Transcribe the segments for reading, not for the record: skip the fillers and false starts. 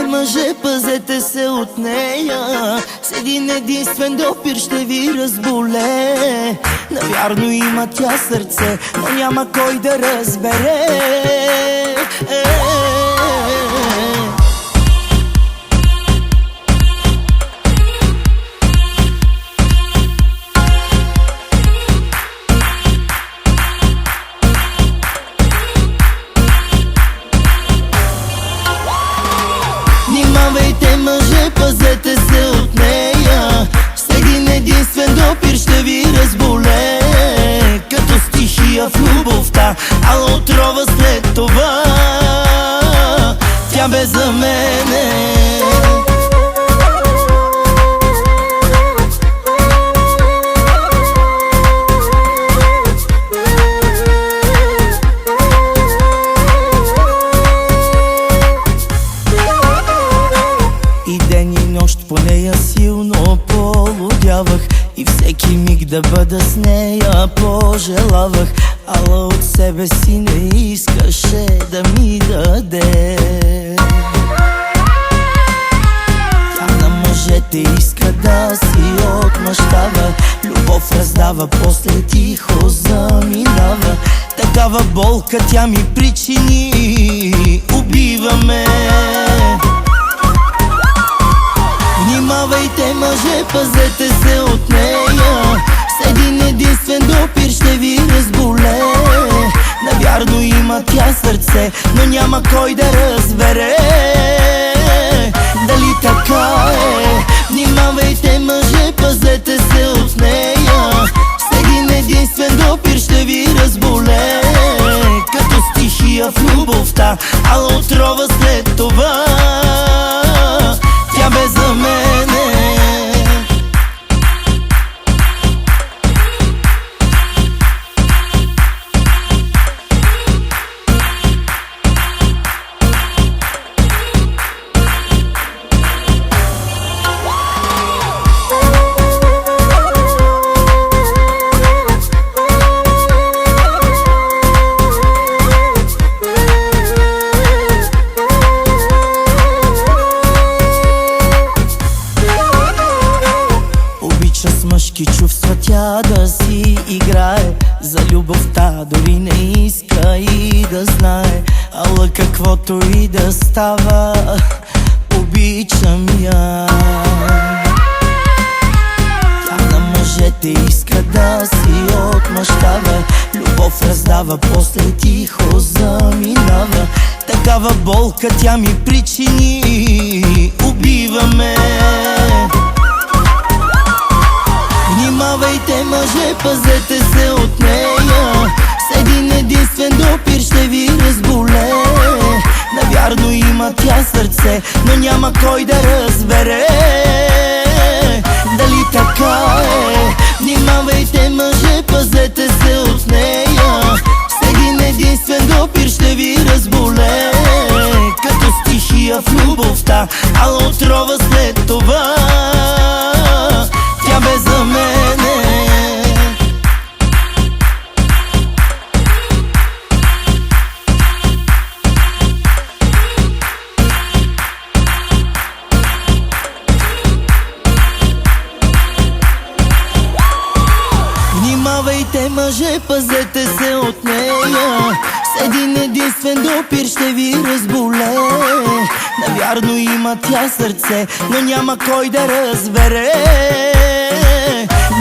мъже, пазете се от нея. С един единствен допир ще ви разболее. Навярно има тя сърце, но няма кой да разбере. Внимавайте, мъже, пазете се от нея. С един единствен допир ще ви разболее. Като стихия в любовта, ала отрова след това. Тя бе за мене. И ден и нощ по нея силно полудявах. И всеки миг да бъда с нея пожелавах. Ала от себе си не искаше да ми даде. Тя на мъжете иска да си отмъщава. Любов раздава, после тихо заминава. Такава болка тя ми причини, убиваме. Внимавайте, мъже, пазете се от нея. С един единствен допир ще ви разболее. Навярно има тя сърце, но няма кой да разбере. Дали така е? Внимавайте, мъже, пазете се от нея. С един единствен допир ще ви разболее. Като стихия в любовта, ала отрова след това. Тя бе за мене. С мъжки чувства тя да си играе. За любовта дори не иска и да знае. Ала каквото и да става, обичам я. Тя на мъжете иска да си отмъщава. Любов раздава, после тихо заминава. Такава болка тя ми причини, убиваме. Внимавайте, мъже, пазете се от нея. С един единствен допир ще ви разболее. Навярно има тя сърце, но няма кой да разбере. Дали така е? Внимавайте, мъже, пазете се от нея. С един единствен допир ще ви разболее. Като стихия в любовта, ала отрова след това. Тя бе за мене. Внимавайте, мъже, пазете се от нея. С един единствен допир ще ви разболее. Навярно има тя сърце, но няма кой да разбере.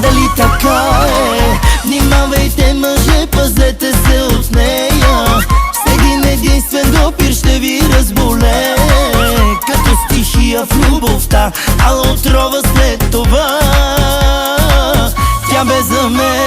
Дали така е? Внимавайте, мъже, пазете се от нея. С един единствен допир ще ви разболее. Като стихия в любовта, ала отрова след това. Тя бе за мен.